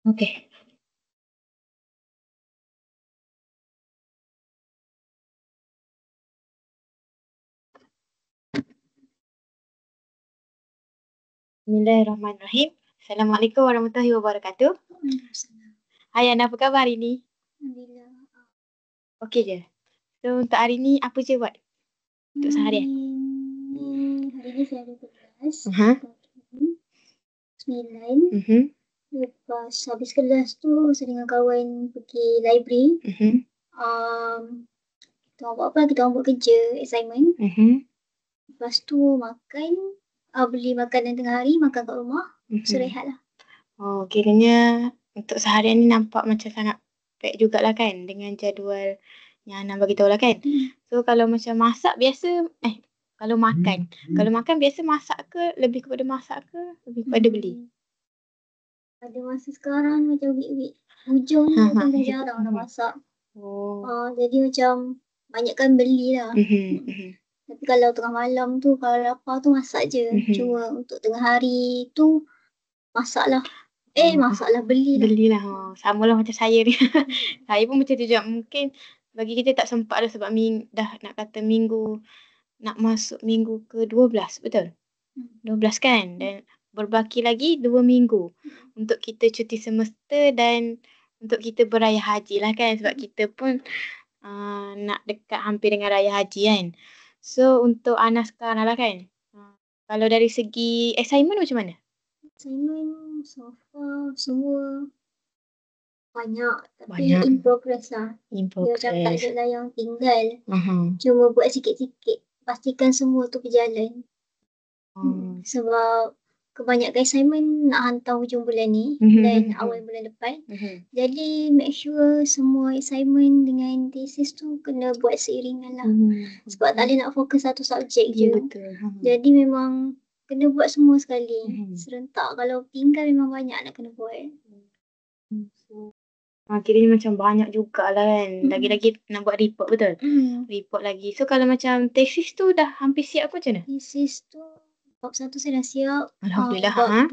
Okey. Bismillahirrahmanirrahim. Assalamualaikum warahmatullahi wabarakatuh. Hai Ana, apa khabar hari ni? Alhamdulillah. Okey je? So untuk hari ni apa je buat? Untuk seharian? Hari ni saya ada kelas. Aha. Pagi 9. Mhm. Lepas habis kelas tu, saya dengan kawan pergi library. Mhm. Kita orang buat apa? Kita orang buat kerja, assignment. Mhm. Lepas tu makan, beli makanan tengah hari, makan kat rumah. So rehat lah. Oh, kiranya untuk seharian ni nampak macam sangat pack jugalah kan dengan jadual yang Ana bagi tahu lah kan. So kalau macam masak biasa, kalau makan. Kalau makan biasa masak ke, lebih kepada masak ke, lebih kepada beli? Pada masa sekarang macam week-week hujung ni macam dah jarang nak masak. Jadi macam banyakkan beli lah. Tapi kalau tengah malam tu, kalau lapar tu masak je. Cuma untuk tengah hari tu masak lah. Masak lah, beli lah. Belilah. Sama lah macam saya ni. Saya pun macam tu juga. Mungkin bagi kita tak sempat lah sebab dah nak kata nak masuk minggu ke-12, betul? 12 kan? Dan berbaki lagi 2 minggu untuk kita cuti semester dan untuk kita beraya haji lah kan. Sebab kita pun nak dekat hampir dengan raya haji kan. So untuk Ana sekarang lah kan. Kalau dari segi assignment macam mana? Assignment so far semua banyak. Tapi in progress lah. Dia macam tak ada lah yang tinggal. Cuma buat sikit-sikit. Pastikan semua tu berjalan. Sebab kebanyakan assignment nak hantar hujung bulan ni dan awal bulan depan. Jadi make sure semua assignment dengan thesis tu kena buat seiringan lah. Sebab tak boleh nak fokus satu subjek je. Betul. Jadi memang kena buat semua sekali. Serentak. Kalau tinggal memang banyak nak kena buat. Kiranya macam banyak jugalah kan. Lagi-lagi nak buat report, betul? Report lagi. So kalau macam thesis tu dah hampir siap ke macam mana? Thesis tu bab 1 saya dah siap. Alhamdulillah. Bab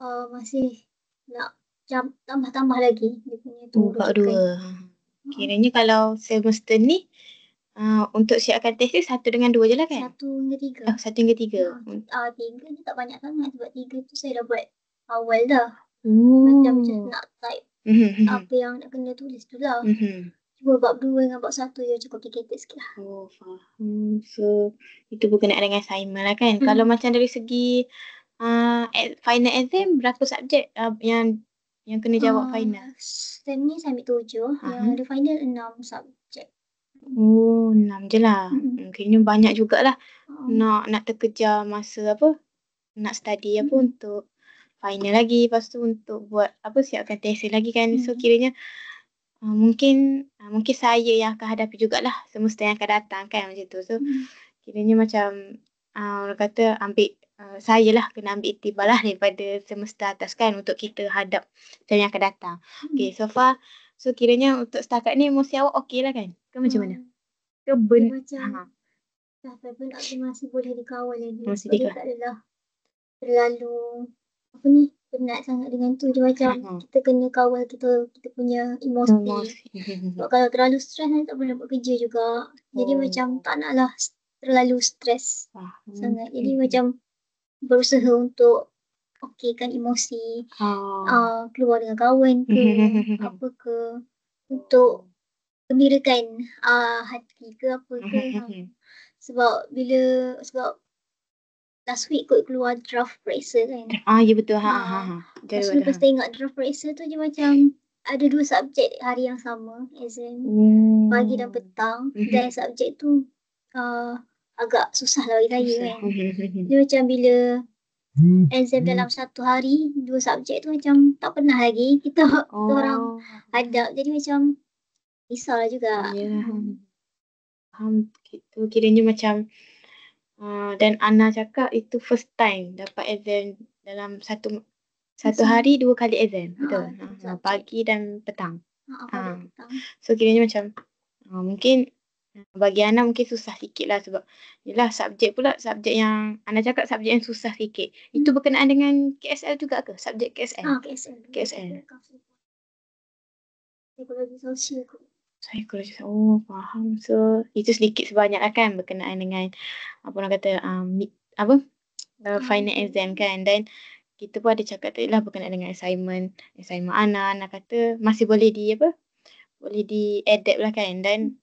2 masih nak tambah-tambah lagi dia punya tu. Bab 2. Kiranya kalau semester ni untuk siapkan thesis 1 dengan 2 je lah kan? 1 hingga 3. 1 hingga 3. 3 ni tak banyak sangat sebab 3 tu saya dah buat awal dah. Macam nak type apa yang nak kena tulis tu lah. Cuma bab 2 dengan bab 1 je macam complicated sikit lah. Faham. So itu berkenaan dengan assignment lah kan. Kalau macam dari segi final exam berapa subjek yang kena jawab final? Sem ni saya ambil 7. Yang ada final 6 subjek. 6 je lah. Kayaknya banyak jugalah. Nak terkejar masa nak study untuk final lagi. Lepas tu untuk buat siapkan tesis lagi kan. So kiranya mungkin saya yang akan hadapi jugalah semester yang akan datang kan macam tu. So kiranya macam orang kata saya lah kena ambil iktibar lah daripada semester atas kan untuk kita hadap sem yang akan datang. Okay, so far. So kiranya untuk setakat ni emosi awak okey lah kan? Ke macam mana? Ke macam pun masih boleh dikawal lagi. Sebab dia tak adalah terlalu penat sangat dengan tu. Dia macam kita kena kawal kita punya emosi. Sebab kalau terlalu stres nanti tak boleh buat kerja juga. Jadi macam tak naklah terlalu stres sangat. Jadi macam berusaha untuk okeykan emosi. Keluar dengan kawan ke apa ke untuk gembirakan hati ke apa ke. Sebab last week kot keluar draft periksa kan. Ya betul. Lepas tengok draft periksa tu je macam ada 2 subjek hari yang sama exam. Pagi dan petang. Dan subjek tu agak susah lah bagi saya kan. Dia macam bila exam dalam 1 hari 2 subjek tu macam tak pernah lagi kita orang hadap. Jadi macam risaulah juga. Faham gitu. Kiranya macam dan Ana cakap itu first time dapat exam dalam satu hari 2 kali exam. Betul? Pagi dan petang. So kiranya macam mungkin Bagi Ana mungkin susah sikit lah sebab yelah subjek yang Ana cakap subjek yang susah sikit. Itu berkenaan dengan KSL juga ke? Subjek KSL? KSL. KSL. Psikologi sosial kot. Psikologi. Oh, faham. So, itu sedikit sebanyak lah kan berkenaan dengan apa orang kata final exam kan. Dan kita pun ada cakap tadi lah berkenaan dengan assignment Ana. Ana kata masih boleh boleh di-adapt lah kan. Dan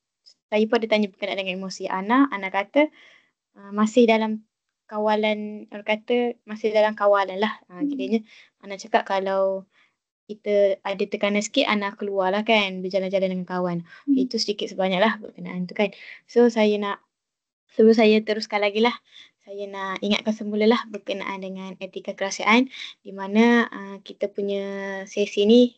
saya pun ada tanya berkenaan dengan emosi Ana. Ana kata masih dalam kawalan, orang kata masih dalam kawalan lah. Kiranya Ana cakap kalau kita ada tekanan sikit, Ana keluar lah kan, berjalan-jalan dengan kawan. Itu sedikit sebanyak lah berkenaan tu kan. So sebelum saya teruskan lagi lah, saya nak ingatkan semula lah berkenaan dengan etika kerahsiaan, di mana kita punya sesi ni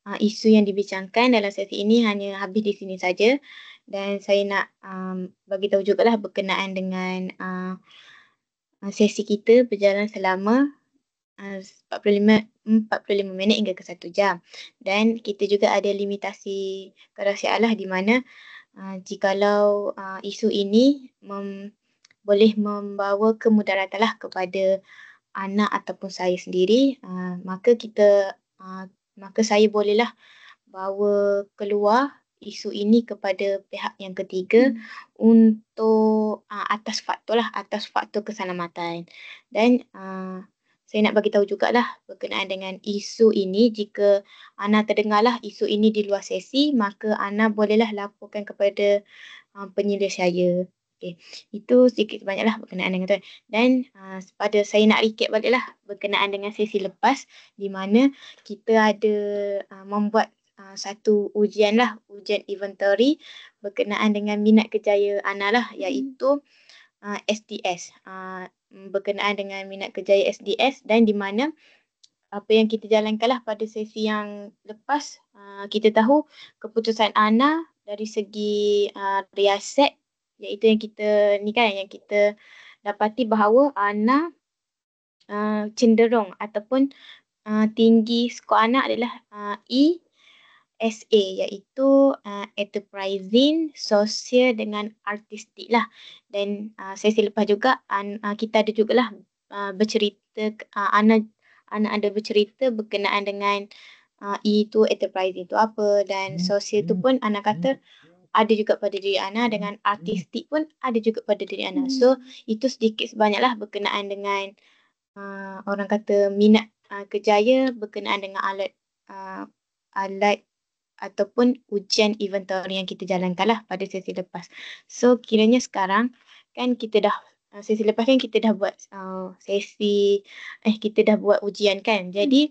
isu yang dibincangkan dalam sesi ini hanya habis di sini saja. Dan saya nak bagi tahu jugalah berkenaan dengan sesi kita berjalan selama 45 minit hingga ke 1 jam. Dan kita juga ada limitasi kerahsiaan lah, di mana jikalau isu ini boleh membawa kemudaratan lah kepada anak ataupun saya sendiri, maka saya bolehlah bawa keluar isu ini kepada pihak yang ketiga untuk atas faktor keselamatan. Dan saya nak bagi tahu jugalah berkenaan dengan isu ini, jika Ana terdengarlah isu ini di luar sesi, maka Ana bolehlah laporkan kepada penyelidik saya. Okay. Itu sedikit banyaklah berkenaan dengan tu. Dan saya nak recap baliklah berkenaan dengan sesi lepas, di mana kita ada membuat satu ujian inventory berkenaan dengan minat kerjaya Ana lah, iaitu SDS. Berkenaan dengan minat kerjaya SDS, dan di mana apa yang kita jalankan lah pada sesi yang lepas, kita tahu keputusan Ana dari segi riaset, iaitu yang kita dapati bahawa Ana cenderung ataupun tinggi skor Ana adalah SA, iaitu enterprising, sosial dengan artistik lah. Dan sesi lepas juga kita ada jugalah bercerita, Ana ada bercerita berkenaan dengan itu enterprising itu apa, dan sosial tu pun Ana kata ada juga pada diri Ana, dengan artistik pun ada juga pada diri Ana. So itu sedikit sebanyaklah berkenaan dengan orang kata minat kerjaya berkenaan dengan alat ataupun ujian inventory yang kita jalankan lah pada sesi lepas. So kiranya sekarang kan kita dah sesi lepas kan kita dah buat kita dah buat ujian kan. Jadi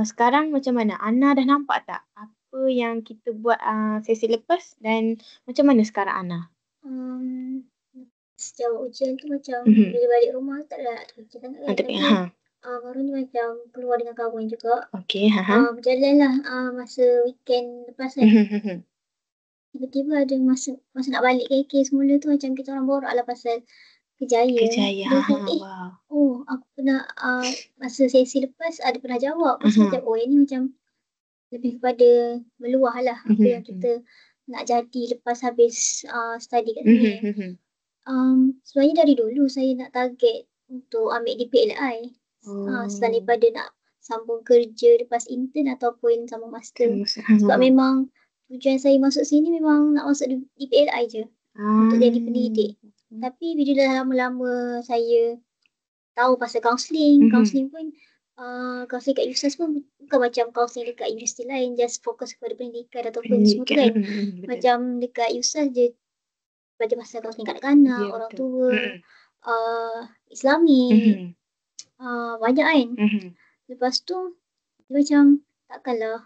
sekarang macam mana? Ana dah nampak tak apa yang kita buat sesi lepas, dan macam mana sekarang Ana? Sejauh ujian tu macam bila balik rumah tak ada nak kerja sangat kan. Tapi baru ni macam keluar dengan kawan juga. Okay. Berjalan lah masa weekend lepas kan. Tiba-tiba ada masa nak balik KK semula tu macam kita orang borak lah pasal kerjaya. Wow. Aku pernah masa sesi lepas ada pernah jawab. Pasal macam yang ni macam lebih kepada meluah lah apa yang kita nak jadi lepas habis study kat sini. Sebenarnya dari dulu saya nak target untuk ambil DPLI. Selain daripada nak sambung kerja lepas intern ataupun sambung master. Sebab memang tujuan saya masuk sini memang nak masuk DPLI je. Untuk jadi pendidik. Tapi bila dah lama-lama saya tahu pasal counselling pun counselling kat USAS pun bukan macam counselling dekat universiti lain, just fokus kepada pendidikan ataupun semua tu kan. Macam dekat USAS je belajar pasal counselling kanak-kanak, orang tua, Islami, banyak kan. Lepas tu macam takkanlah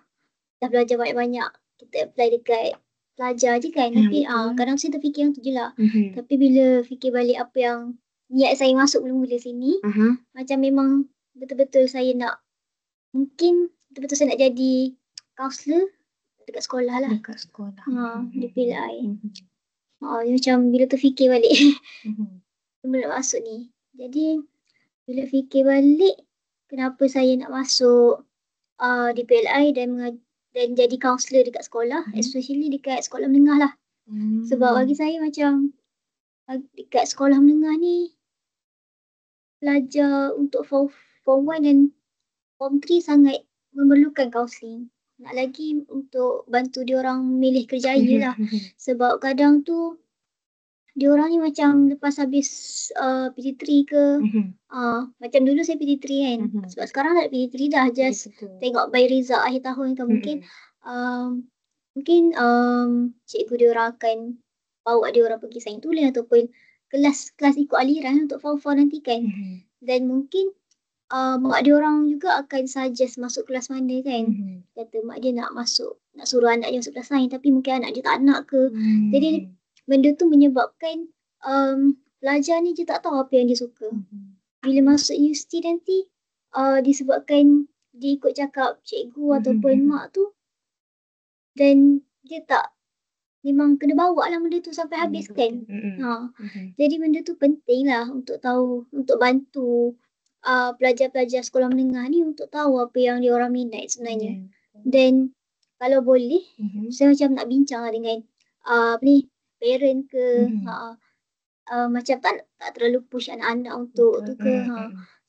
dah belajar banyak-banyak kita apply dekat pelajar je kan. Tapi kadang saya terfikir yang tu je lah. Tapi bila fikir balik apa yang niat saya masuk mula-mula sini, macam memang betul-betul saya nak, mungkin betul-betul saya nak jadi kaunselor dekat sekolah lah. Dekat sekolah. DPLI. Macam bila terfikir balik mula masuk ni. Jadi bila fikir balik kenapa saya nak masuk DPLI dan jadi kaunselor dekat sekolah, especially dekat sekolah menengah lah. Sebab bagi saya macam dekat sekolah menengah ni pelajar untuk form 1 dan form 3 sangat memerlukan kaunseling. Nak lagi untuk bantu diorang milih kerjaya lah. Sebab kadang tu diorang ni macam lepas habis PT3 ke macam dulu saya PT3 kan. Sebab sekarang tak ada PT3 dah, just tengok by result akhir tahun kan. Mungkin cikgu diorang akan bawa diorang pergi sains tulen ataupun kelas ikut aliran untuk form 4 nanti kan. Dan mungkin mak dia orang juga akan suggest masuk kelas mana kan. Kata mak dia nak suruh anak dia masuk kelas sains, tapi mungkin anak dia tak nak ke. Jadi benda tu menyebabkan pelajar ni dia tak tahu apa yang dia suka. Bila masuk universiti nanti disebabkan dia ikut cakap cikgu ataupun mak tu, dan dia tak, memang kena bawa lah benda tu sampai habis kan. Jadi benda tu penting lah untuk tahu, untuk bantu pelajar-pelajar sekolah menengah ni untuk tahu apa yang dia orang minat sebenarnya. Dan kalau boleh, saya macam nak bincang lah dengan parent ke, macam tak terlalu push anak-anak untuk tu ke.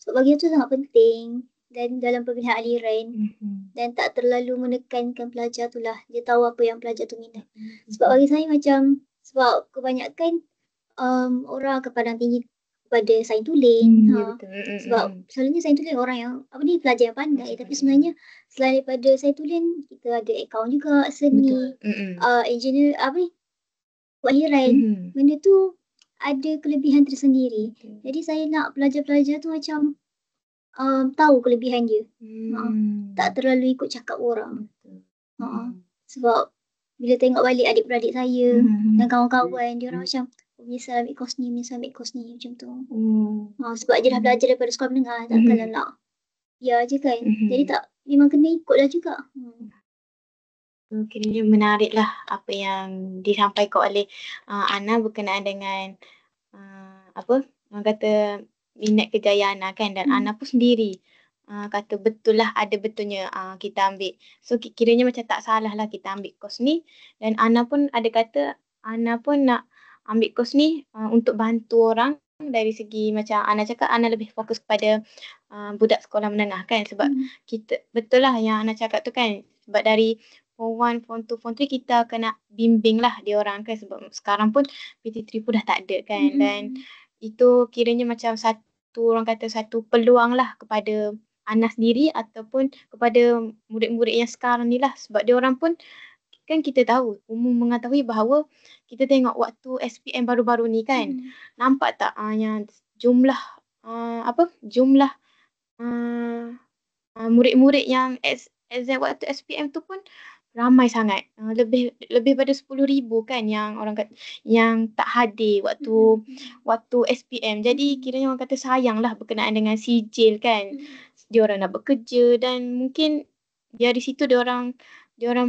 Sebab bagi tu sangat penting. Dan dalam pemilihan aliran, dan tak terlalu menekankan pelajar tu lah. Dia tahu apa yang pelajar tu minat. Sebab bagi saya macam, sebab kebanyakan orang akan pandang tinggi pada sains tulen. Sebab selalunya sains tulen orang yang pelajar yang pandai. Tapi sebenarnya selain daripada sains tulen, kita ada akaun juga, seni, engineer, aliran. Benda tu ada kelebihan tersendiri. Jadi saya nak pelajar-pelajar tu macam tahu kelebihan dia. Tak terlalu ikut cakap orang. Sebab bila tengok balik adik-beradik saya dan kawan-kawan, dia orang macam menyesal ambil kos ni macam tu. Sebab dia dah belajar daripada sekolah menengah, takkanlah nak ya je kan. Jadi tak, memang kena ikut lah juga. Kiranya menarik lah apa yang disampaikan oleh Ana berkenaan dengan orang kata minat kerjaya Ana kan. Dan Ana pun sendiri kata betul lah, ada betulnya kita ambil. So kiranya macam tak salah lah kita ambil kos ni. Dan Ana pun ada kata Ana pun nak ambil kos ni untuk bantu orang. Dari segi macam Ana cakap, Ana lebih fokus kepada budak sekolah menengah kan. Sebab kita, betul lah yang Ana cakap tu kan. Sebab dari form 1, form 2, form 3 kita kena bimbing lah dia orang kan. Sebab sekarang pun PT3 pun dah tak ada kan. Dan itu kiranya macam orang kata satu peluang lah kepada Ana sendiri ataupun kepada murid-murid yang sekarang ni lah. Sebab dia orang pun kan, kita tahu, umum mengetahui bahawa kita tengok waktu SPM baru-baru ni kan, nampak tak yang jumlah murid-murid yang exam waktu SPM tu pun ramai sangat. Lebih pada 10,000 kan yang orang kata yang tak hadir waktu SPM. Jadi kiranya orang kata sayang lah berkenaan dengan sijil kan. Dia orang nak bekerja dan mungkin dari situ dia orang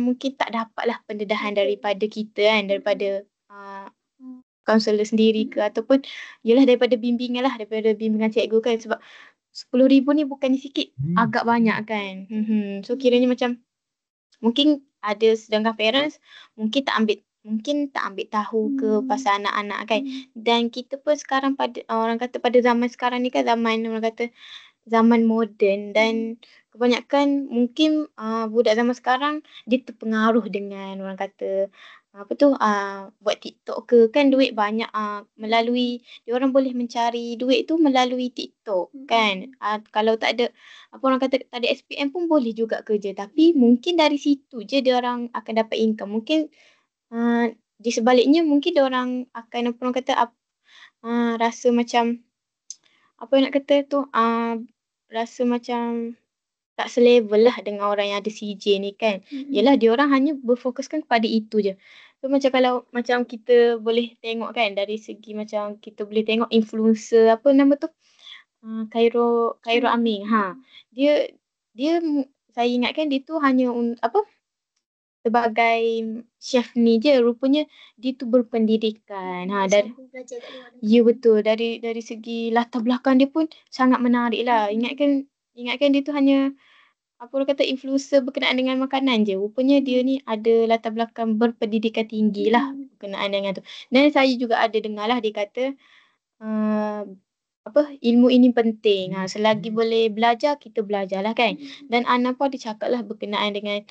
mungkin tak dapatlah pendedahan daripada kita kan, daripada kaunselor sendiri ke, ataupun yalah daripada bimbingan cikgu kan. Sebab 10,000 ni bukannya sikit, agak banyak kan. So kiranya macam mungkin ada sedangkan parents mungkin tak ambil tahu ke pasal anak-anak kan. Dan kita pun sekarang pada orang kata pada zaman sekarang ni kan, zaman moden, dan kebanyakan mungkin budak zaman sekarang dia terpengaruh dengan orang kata buat TikTok ke kan. Duit banyak melalui, dia orang boleh mencari duit tu melalui TikTok kan. Kalau tak ada orang kata tak ada SPM pun boleh juga kerja, tapi mungkin dari situ je dia orang akan dapat income. Mungkin di sebaliknya mungkin dia orang akan orang kata rasa macam rasa macam tak selevel lah dengan orang yang ada CJ ni kan. Yelah, dia orang hanya berfokuskan kepada itu je. So macam kalau macam kita boleh tengok kan, dari segi macam kita boleh tengok influencer Khairul Aming. Dia saya ingatkan dia tu hanya sebagai chef ni je, rupanya dia tu berpendidikan. Ya betul, dari segi latar belakang dia pun sangat menarik lah. Ingatkan dia tu hanya apa orang kata influencer berkenaan dengan makanan je. Rupanya dia ni ada latar belakang berpendidikan tinggi lah berkenaan dengan tu. Dan saya juga ada dengar lah dia kata apa ilmu ini penting. Selagi boleh belajar, kita belajar lah kan. Dan Ana pun ada cakap lah berkenaan dengan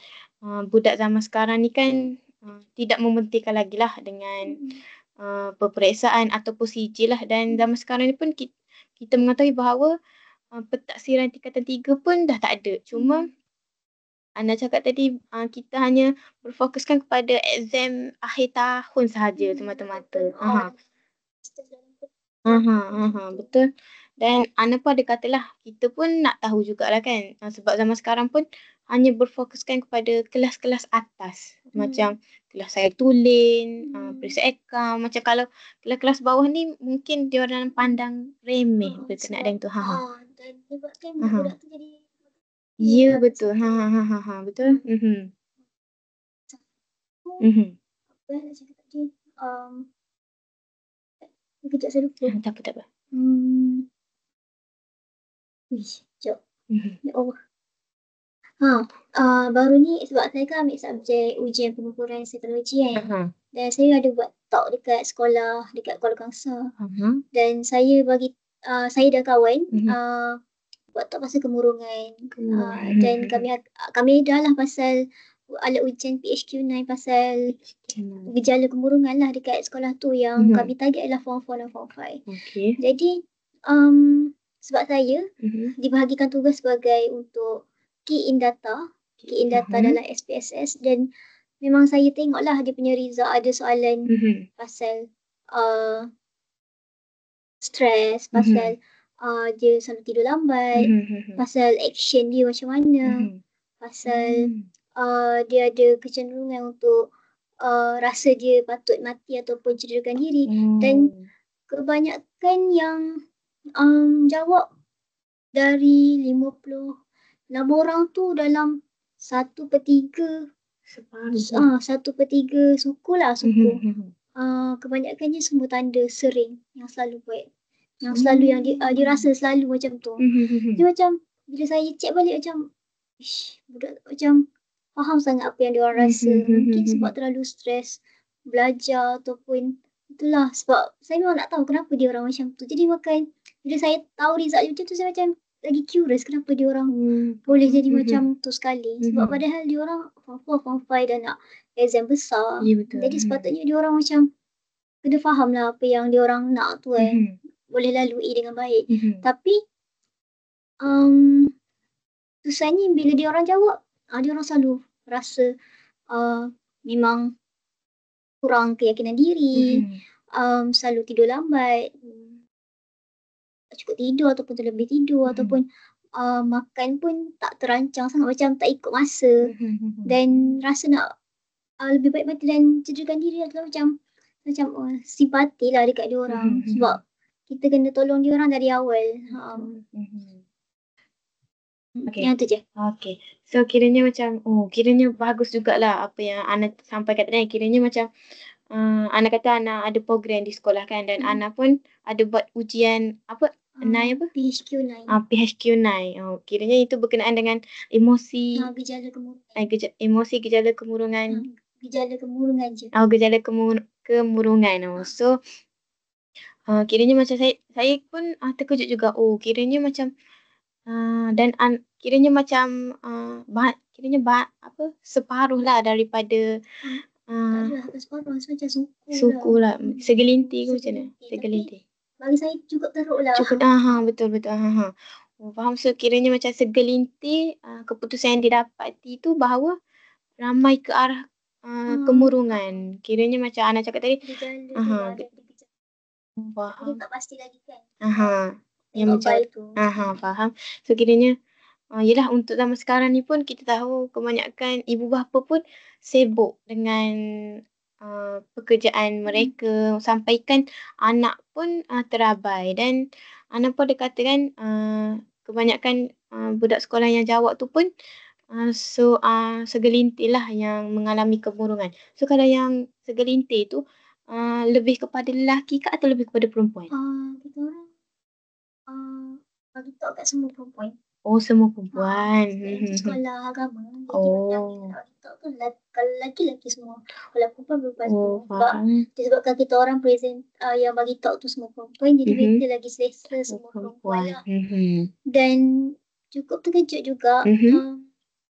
budak zaman sekarang ni kan tidak mementingkan lagi lah dengan peperiksaan ataupun CJ lah. Dan zaman sekarang ni pun kita mengetahui bahawa pentaksiran tingkatan 3 pun dah tak ada. Cuma Ana cakap tadi kita hanya berfokuskan kepada exam akhir tahun sahaja semata-mata. Betul. Dan Ana pun ada katalah kita pun nak tahu jugalah kan. Sebab zaman sekarang pun hanya berfokuskan kepada kelas-kelas atas. Macam kelas saya tulen, periksa account. Macam kalau kelas-kelas bawah ni mungkin dia orang pandang remeh berkenaan dengan tu. Dan menyebabkan budak tu jadi ya betul. Betul. Apa nak cakap tadi? Kejap saya lupa. Tak apa. Sekejap. Ya Allah. Baru ni sebab saya kan ambil subjek ujian pengukuran psikologi kan. Dan saya ada buat talk dekat sekolah, dekat Kuala Kangsar. Dan saya bagi, saya dan kawan buat talk pasal kemurungan. Dan kami dah lah pasal alat ujian PHQ-9 pasal gejala kemurungan lah dekat sekolah tu yang kami target adalah form 4 dan form 5. Jadi sebab saya dibahagikan tugas sebagai untuk key in data dalam SPSS dan memang saya tengoklah dia punya result ada soalan pasal stres, pasal dia selalu tidur lambat, pasal action dia macam mana, pasal dia ada kecenderungan untuk rasa dia patut mati ataupun cederakan diri. Dan kebanyakan yang jawab dari 58 orang tu dalam 1/3 1/3 suku. Kebanyakannya semua tanda sering yang selalu buat, yang selalu yang dia rasa selalu macam tu. Dia macam bila saya check balik macam budak macam faham sangat apa yang dia orang rasa. Mungkin sebab terlalu stres belajar ataupun itulah sebab saya memang nak tahu kenapa dia orang macam tu. Jadi makan bila saya tahu result dia macam tu, saya macam lagi curious kenapa dia orang boleh jadi macam tu sekali. Sebab padahal dia orang form 4, form 5 dah nak exam besar. Jadi sepatutnya dia orang macam kena faham lah apa yang dia orang nak tu kan. Boleh lalui dengan baik. Tapi susahnya bila dia orang jawab, dia orang selalu rasa memang kurang keyakinan diri, selalu tidur lambat, tak cukup tidur ataupun terlebih tidur ataupun makan pun tak terancang sangat, macam tak ikut masa. Dan rasa nak lebih baik mati dan cederakan diri adalah macam simpati lah dekat dia orang. Sebab kita kena tolong dia orang dari awal. Yang tu je. So kiranya macam kiranya bagus jugalah apa yang Ana sampaikan tadi. Kiranya macam Ana kata Ana ada program di sekolah kan, dan Ana pun ada buat ujian PHQ-9. PHQ-9. Kiranya itu berkenaan dengan emosi, gejala kemurungan. Gejala kemurungan. Gejala kemurungan je. Gejala kemurungan. So kiranya macam saya pun terkejut juga. Kiranya macam dan kiranya macam separuh lah daripada separuh macam suku lah. Segelintir ke macam mana? Segelintir. Bagi saya cukup teruk lah. Betul. Faham. So kiranya macam segelintir keputusan yang didapati tu bahawa ramai ke arah kemurungan. Kiranya macam Ana cakap tadi. Faham. Tak pasti lagi kan. Yang macam itu. Faham. So kiranya yelah untuk zaman sekarang ni pun kita tahu kebanyakan ibu bapa pun sibuk dengan pekerjaan mereka, sampaikan anak pun terabai. Dan Ana pun ada kata kan kebanyakan budak sekolah yang jawab tu pun segelintir lah yang mengalami kemurungan. So kalau yang segelintir tu lebih kepada lelaki ke atau lebih kepada perempuan? Kita orang bagi tahu kat semua perempuan. Oh, semua perempuan. Itu sekolah agama. Jadi Oh. macam anak TikTok tu kalau lelaki-lelaki semua. Kalau perempuan Oh, semua. Sebab faham. disebabkan kita orang present yang bagi talk tu semua perempuan. Jadi mereka lagi selesa semua perempuan lah. Dan cukup terkejut juga.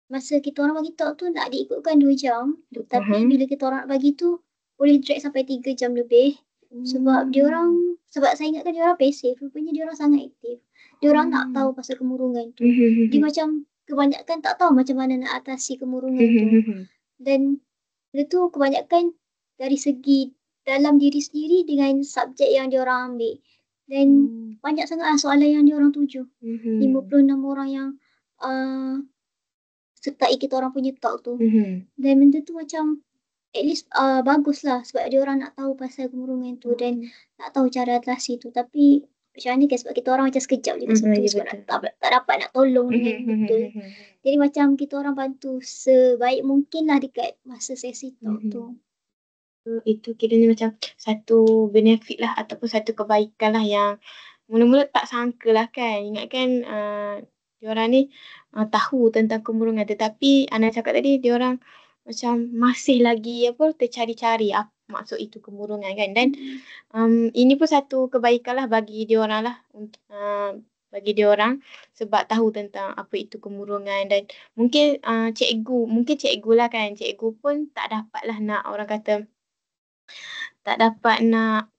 Masa kita orang bagi talk tu nak diikutkan 2 jam. Tapi bila kita orang nak bagi tu boleh drag sampai 3 jam lebih. Sebab sebab saya ingatkan dia orang passive. Rupanya dia orang sangat aktif. Dia orang nak tahu pasal kemurungan tu. Dia macam kebanyakan tak tahu macam mana nak atasi kemurungan tu. Dan dia tu kebanyakan dari segi dalam diri sendiri dengan subjek yang dia orang ambil. Dan banyak sangat soalan yang dia orang tuju. 56 orang yang sertai kita orang punya talk tu. Dan benda tu macam at least bagus lah sebab dia orang nak tahu pasal kemurungan tu dan nak tahu cara atasi tu. Tapi macam mana kan sebab kita orang macam sekejap je kat situ sebab tak dapat nak tolong dengan betul. Jadi macam kita orang bantu sebaik mungkin lah dekat masa sesi talk tu. Itu kiranya macam satu benefit lah ataupun satu kebaikan lah yang mula-mula tak sangka lah kan. Ingatkan diorang ni tahu tentang kemurungan tetapi Ana cakap tadi diorang macam masih lagi tercari-cari apa maksud itu kemurungan kan. Dan ini pun satu kebaikan lah bagi diorang lah untuk bagi diorang sebab tahu tentang apa itu kemurungan. Dan mungkin cikgu lah kan, cikgu pun tak dapat lah nak orang kata tak dapat nak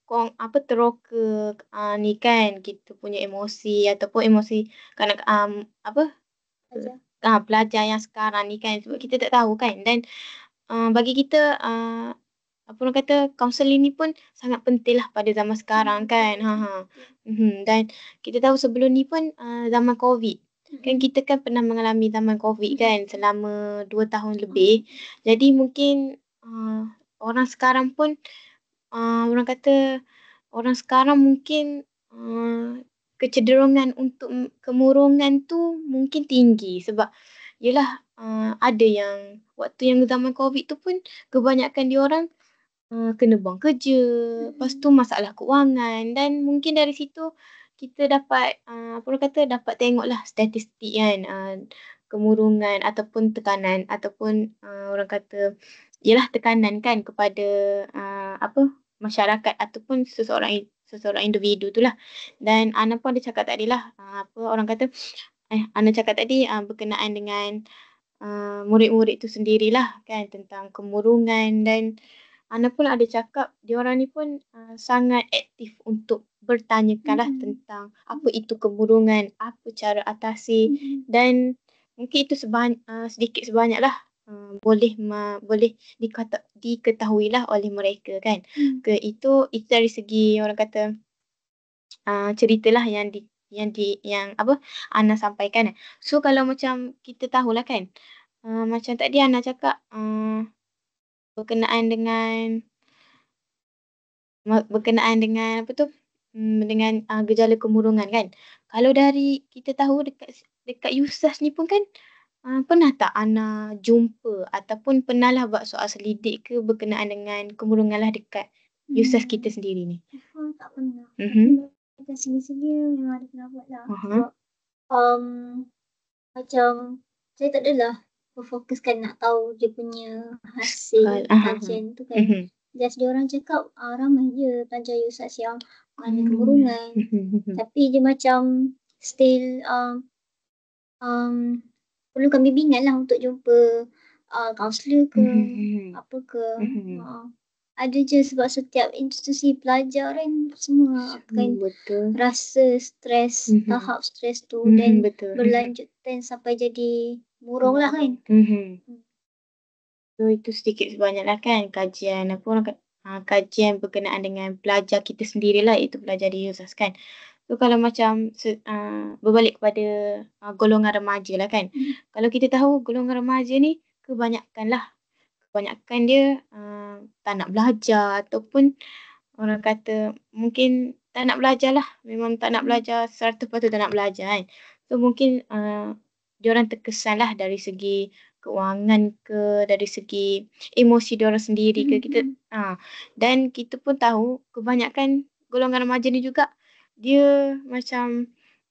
teroka ni kan kita punya emosi ataupun emosi pelajar yang sekarang ni kan sebab kita tak tahu kan. Dan bagi kita apa orang kata kaunseling ni pun sangat penting lah pada zaman sekarang kan. Dan kita tahu sebelum ni pun zaman COVID kan kita kan pernah mengalami zaman COVID kan selama 2 tahun lebih. Jadi mungkin orang sekarang pun orang kata orang sekarang mungkin kecenderungan untuk kemurungan tu mungkin tinggi sebab yelah ada yang waktu yang zaman COVID tu pun kebanyakan diorang kena buang kerja, lepas tu masalah kewangan dan mungkin dari situ kita dapat dapat tengoklah statistik kan kemurungan ataupun tekanan ataupun orang kata yelah tekanan kan kepada masyarakat ataupun seseorang individu tu lah. Dan Ana pun ada cakap tadi lah Ana cakap tadi berkenaan dengan murid-murid tu sendirilah kan tentang kemurungan. Dan Ana pun ada cakap diorang ni pun sangat aktif untuk bertanyakanlah tentang apa itu kemurungan, apa cara atasi dan mungkin itu sedikit sebanyak lah boleh diketahui lah oleh mereka kan. Itu dari segi orang kata ceritalah yang Ana sampaikan. So kalau macam kita tahulah kan macam tadi Ana cakap berkenaan dengan dengan gejala kemurungan kan. Kalau dari kita tahu dekat USAS ni pun kan pernah tak Ana jumpa ataupun pernah lah buat soal selidik ke berkenaan dengan kemurungan lah dekat USAS kita sendiri ni? Tak pernah. Dekat sini-sini memang ada pernah buat lah. Sebab macam saya tak adalah berfokuskan nak tahu dia punya hasil kajian tu kan. Just dia orang cakap ramai je pelajar USAS yang ada kemurungan. Tapi dia macam still perlukan bimbingan lah untuk jumpa kaunselor ke apa ke. Ada je sebab setiap institusi pelajar kan semua akan rasa stres, tahap stres tu dan berlanjut sampai jadi murung lah kan. So itu sedikit sebanyak lah kan kajian kajian berkenaan dengan pelajar kita sendirilah iaitu pelajar di USAS kan. So kalau macam berbalik kepada golongan remaja lah kan. Kalau kita tahu golongan remaja ni kebanyakan dia tak nak belajar ataupun orang kata mungkin tak nak belajar lah. Memang tak nak belajar 100% tak nak belajar kan. So mungkin diorang terkesan lah dari segi keuangan ke, dari segi emosi diorang sendiri ke kita. Dan kita pun tahu kebanyakan golongan remaja ni juga dia macam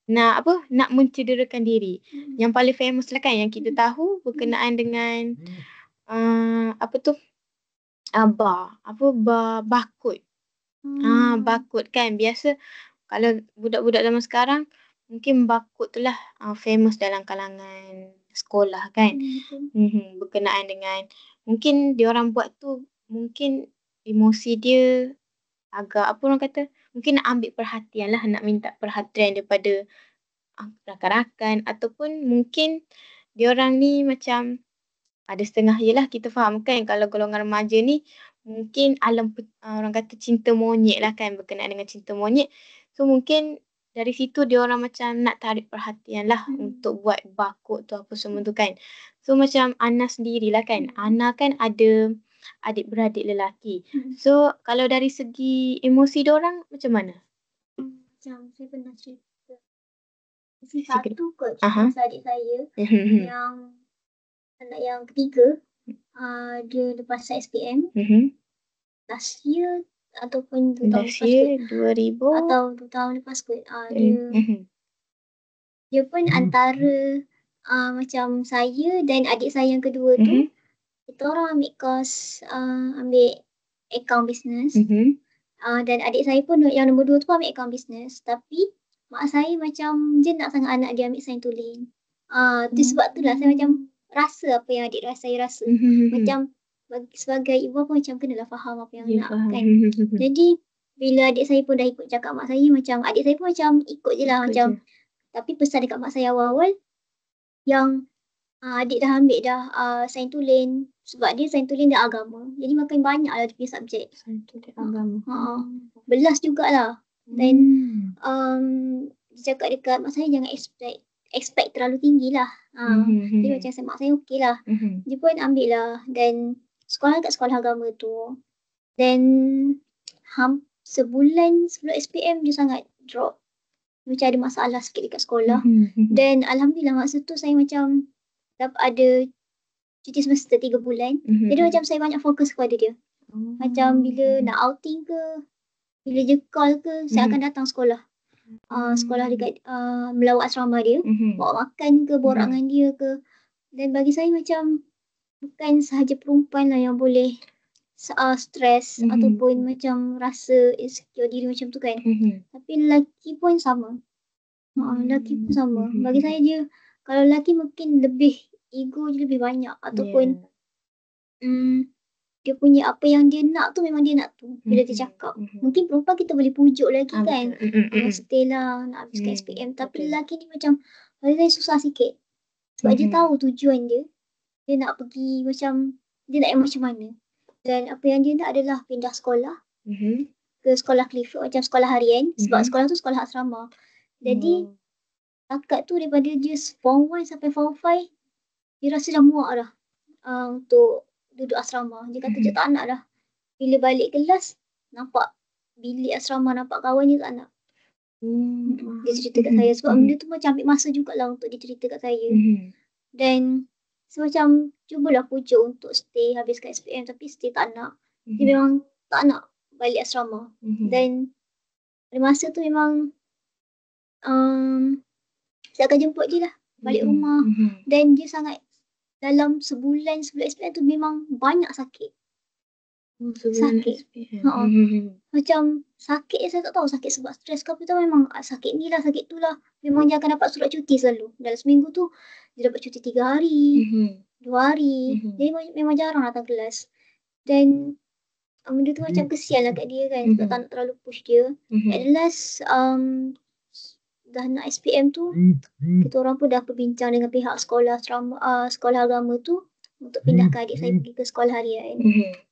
nak mencederakan diri. Yang paling famous lah kan yang kita tahu berkenaan dengan barcode. Barcode kan. Biasa kalau budak-budak zaman sekarang mungkin barcode tu lah famous dalam kalangan sekolah kan. Berkenaan dengan mungkin diorang buat tu mungkin emosi dia agak mungkin nak ambil perhatian lah, nak minta perhatian daripada rakan-rakan, ataupun mungkin diorang ni macam ada setengah je lah, kita faham kan kalau golongan remaja ni mungkin orang kata cinta monyet lah kan, berkenaan dengan cinta monyet. So mungkin dari situ diorang macam nak tarik perhatian lah untuk buat barcode tu apa semua tu kan. So macam Ana sendirilah kan, Ana kan ada adik-beradik lelaki. So kalau dari segi emosi diorang macam mana? Macam saya pernah cerita satu kot masa adik saya yang anak yang ketiga, dia lepas SPM last year ataupun 2 tahun lepas kot, atau 2 tahun lepas kot, dia pun antara macam saya dan adik saya yang kedua tu, kita orang ambil course ambil account business, dan adik saya pun yang nombor 2 tu ambil account business, tapi mak saya macam dia nak sangat anak dia ambil sains tulen. Tu sebab tu lah saya macam rasa apa yang adik saya rasa. Macam sebagai ibu pun macam kenalah faham apa yang nak kan. Jadi bila adik saya pun dah ikut cakap mak saya, macam adik saya pun macam ikut je lah macam. Tapi pesan dekat mak saya awal-awal yang adik dah ambil dah sains tulen, sebab dia sains tulen dan agama. Jadi makin banyak lah dia punya subjek. Sains tulen agama. Belas jugalah. Dan dia cakap dekat mak saya jangan expect terlalu tinggi lah. Jadi macam mak saya okey lah. Dia pun ambil lah dan sekolah kat sekolah agama tu. Dan sebulan sebelum SPM dia sangat drop. Macam ada masalah sikit dekat sekolah. Dan alhamdulillah masa tu saya macam dapat ada cuti semester 3 bulan. Jadi macam saya banyak fokus kepada dia. Macam bila nak outing ke, bila dia call ke, saya akan datang sekolah. Sekolah dekat melawat asrama dia, bawa makan ke, borak dengan dia ke. Dan bagi saya macam bukan sahaja perempuan lah yang boleh stres ataupun macam rasa insecure diri macam tu kan. Tapi lelaki pun sama. Lelaki pun sama. Bagi saya dia, kalau lelaki mungkin lebih ego dia lebih banyak ataupun dia punya apa yang dia nak tu memang dia nak tu bila dia cakap. Mungkin perempuan kita boleh pujuk lagi kan. Stay lah nak habiskan SPM. Tapi lelaki ni macam bagi saya susah sikit. Sebab dia tahu tujuan dia. Dia nak pergi macam, dia nak yang macam mana. Dan apa yang dia nak adalah pindah sekolah ke sekolah Clifford macam sekolah harian. Sebab sekolah tu sekolah asrama. Jadi akak tu daripada dia form 1 sampai form 5 dia rasa dah muak dah untuk duduk asrama. Dia kata dia tak nak dah. Bila balik kelas, nampak bilik asrama, nampak kawan dia tak nak. Dia cerita kat saya. Sebab benda tu macam ambil masa jugalah untuk dia cerita kat saya. Dan semacam cubalah pujuk untuk stay habiskan SPM tapi stay tak nak. Dia memang tak nak balik asrama. Dan pada masa tu memang saya akan jemput dia lah balik rumah. Dan dia sangat dalam sebulan sebelum SPM tu memang banyak sakit. Sakit. Macam sakit saya tak tahu sakit sebab stres ke apa tu, memang sakit ni lah sakit tu lah. Memang dia akan dapat surat cuti selalu. Dalam seminggu tu dia dapat cuti 3 hari, 2 hari. Jadi memang jarang datang kelas. Dan benda tu macam kesian lah kat dia kan. Sebab tak nak terlalu push dia. At last dah nak SPM tu, kita orang pun dah berbincang dengan pihak sekolah agama tu untuk pindahkan adik saya pergi ke sekolah harian.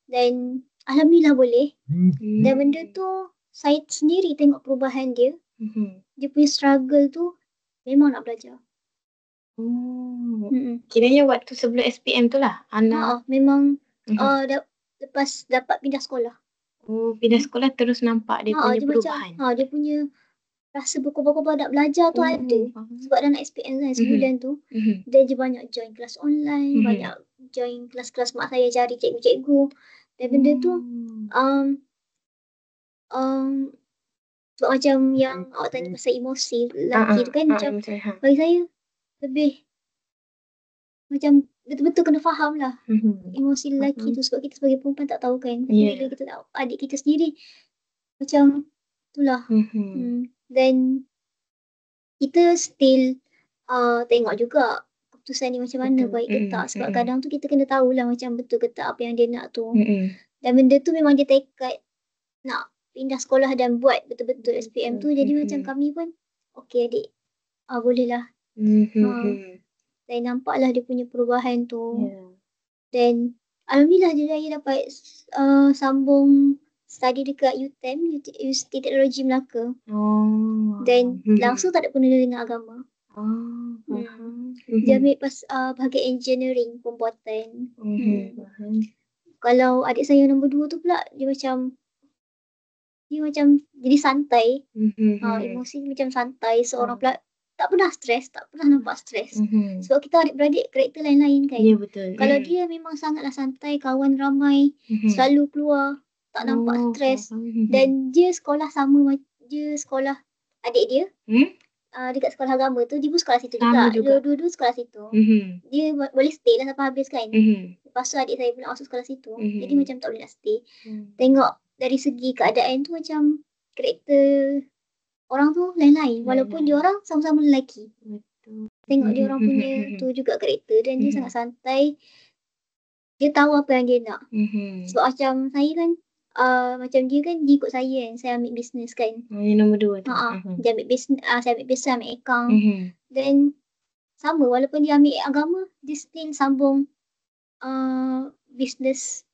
Dan alhamdulillah boleh. Dan benda tu saya sendiri tengok perubahan dia. Dia punya struggle tu memang nak belajar. Kiranya waktu sebelum SPM tu lah Ana memang lepas dapat pindah sekolah. Pindah sekolah terus nampak dia punya perubahan. Macam, dia punya rasa berkobar-kobar nak belajar tu ada. Sebab dah nak SPM kan sebulan tu. Dia je banyak join kelas online, banyak join kelas-kelas mak saya cari cikgu-cikgu. Dan benda tu Sebab macam yang awak tanya pasal emosi lelaki tu kan, macam bagi saya lebih macam betul-betul kena faham lah emosi lelaki tu, sebab kita sebagai perempuan tak tahu kan. Bila kita tahu adik kita sendiri macam itulah. Dan kita still tengok juga keputusan ni macam mana, baik ke tak. Sebab kadang tu kita kena tahulah macam betul ke tak apa yang dia nak tu. Dan benda tu memang dia tekad nak pindah sekolah dan buat betul-betul SPM tu. Jadi macam kami pun okey adik, boleh lah. Dan nampaklah dia punya perubahan tu. Dan alhamdulillah dia raya dapat sambung study dekat UTM, Universiti Teknologi Melaka. Dan langsung tak ada kena dengan agama. Dia ambil bahagian engineering, pembuatan. Kalau adik saya nombor 2 tu pula, dia macam jadi santai. Emosi macam santai. Seorang pula tak pernah stres, tak pernah nampak stres. Sebab kita adik-beradik karakter lain-lain kan. Betul. Kalau dia memang sangatlah santai, kawan ramai, selalu keluar, tak nampak stres. Dan dia sekolah sama, dia sekolah adik dia. Dekat sekolah agama tu, dia pun sekolah situ juga. Dua-dua sekolah situ. Dia boleh stay lah sampai habis kan. Lepas tu adik saya pula masuk sekolah situ. Jadi macam tak boleh nak stay. Tengok dari segi keadaan tu macam karakter orang tu lain-lain. Walaupun dia orang sama-sama lelaki. Tengok dia orang punya tu juga karakter. Dan dia sangat santai. Dia tahu apa yang dia nak. Sebab macam saya kan, macam dia kan, dia ikut saya kan. Saya ambil business kan. Yang nombor 2 tu. Dia ambil business, saya ambil business, ambil account. Dan sama, walaupun dia ambil agama, dia still sambung business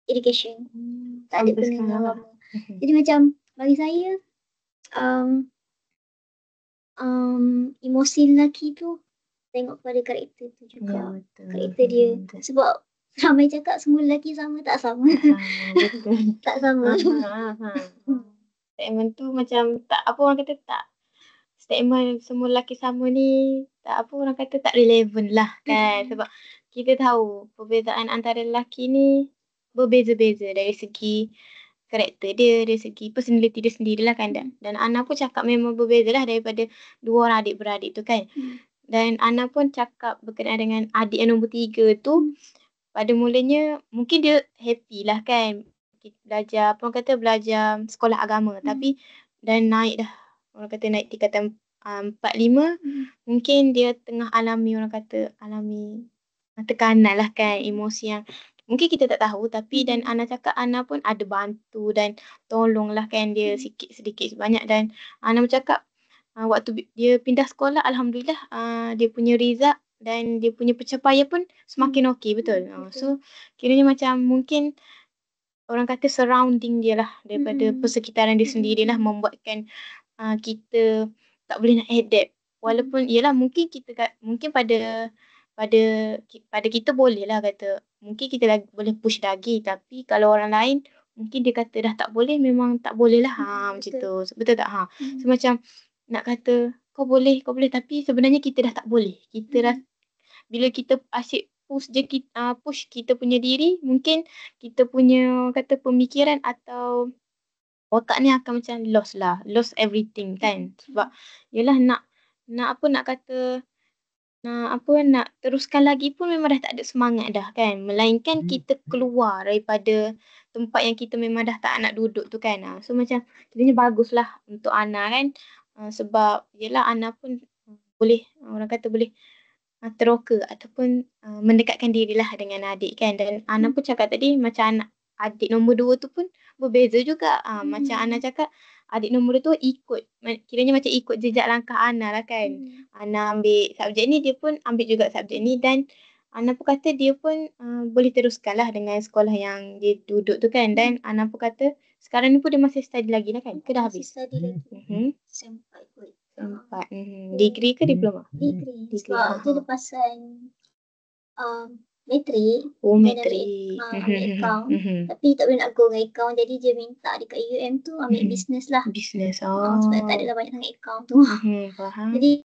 education. Tak ada kena dengan agama. Jadi macam bagi saya, emosi lelaki tu tengok pada karakter tu juga. Karakter dia. Sebab ramai cakap semua lelaki sama, tak sama. Betul. Tak sama. Statement tu macam tak, apa orang kata tak, statement semua lelaki sama ni tak, apa orang kata tak relevan lah kan. Sebab kita tahu perbezaan antara lelaki ni berbeza-beza dari segi karakter dia, dari segi personality dia sendirilah kan. Dan Ana pun cakap memang berbeza lah daripada dua orang adik-beradik tu kan. Dan Ana pun cakap berkenaan dengan adik yang nombor 3 tu, pada mulanya mungkin dia happy lah kan, belajar, apa orang kata, belajar sekolah agama. Tapi dan naik dah, orang kata naik tingkatan 4-5, mungkin dia tengah alami, orang kata alami tekanan lah kan, emosi yang mungkin kita tak tahu. Tapi dan Ana cakap Ana pun ada bantu dan tolong lah kan dia sedikit sebanyak. Dan Ana bercakap waktu dia pindah sekolah, alhamdulillah dia punya result dan dia punya pencapaian pun semakin okey, betul. So kiranya macam mungkin orang kata surrounding dia lah, daripada persekitaran dia sendirilah membuatkan kita tak boleh nak adapt. Walaupun yelah mungkin kita mungkin pada kita boleh lah kata, mungkin kita boleh push lagi. Tapi kalau orang lain mungkin dia kata dah tak boleh, memang tak boleh lah. Macam tu. Betul tak? So macam nak kata kau boleh, tapi sebenarnya kita dah tak boleh. Kita dah, bila kita asyik push kita punya diri, mungkin kita punya kata pemikiran atau otak ni akan macam lost everything kan. Sebab yelah nak teruskan lagi pun memang dah tak ada semangat dah kan. Melainkan kita keluar daripada tempat yang kita memang dah tak nak duduk tu kan. So macam kiranya baguslah untuk Ana kan. Sebab yelah Ana pun boleh, orang kata boleh teroka ataupun mendekatkan dirilah dengan adik kan. Dan Ana pun cakap tadi macam adik nombor 2 tu pun berbeza juga. Macam Ana cakap, adik nombor 2 tu kiranya macam ikut jejak langkah Ana lah kan. Ana ambil subjek ni, dia pun ambil juga subjek ni. Dan Ana pun kata dia pun boleh teruskan lah dengan sekolah yang dia duduk tu kan. Dan Ana pun kata sekarang ni pun dia masih study lagi lah kan? Ke dah habis? Masih study lagi. Sempat kot. Degree ke diploma? Degree. Sebab dia lepasan matrik. Matrik. Ambil account. Tapi tak boleh nak go dengan account. Jadi dia minta dekat UM tu ambil business lah. Business. Sebab tak adalah banyak sangat account tu. Faham. Jadi